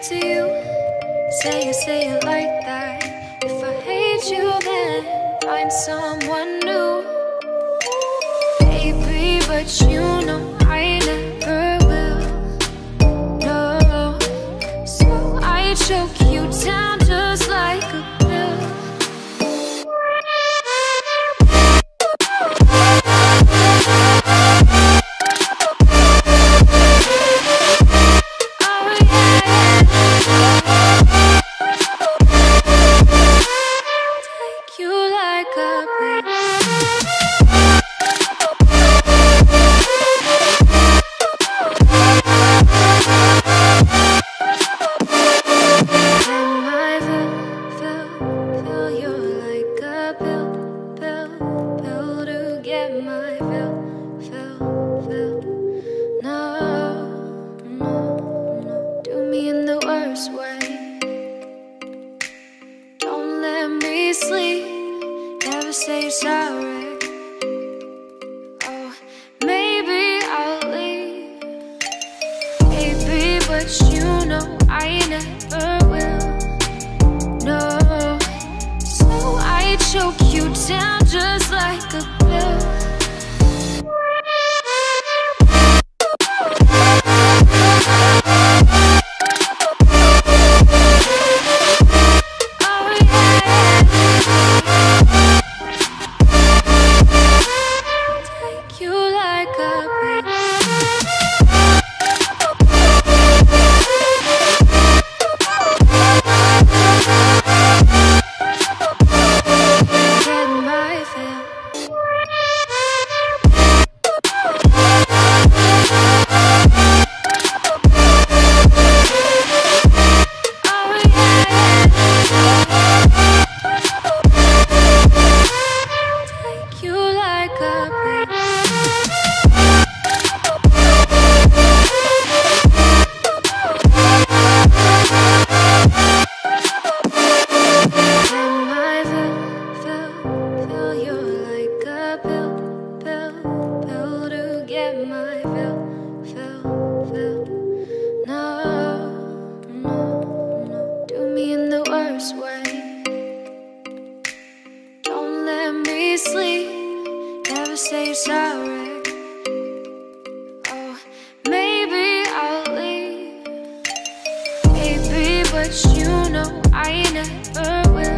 to you. Say it like that. If I hate you, then find someone new. Baby, but you know I never will. No, so I choke you down just like a pill. But you know I never will.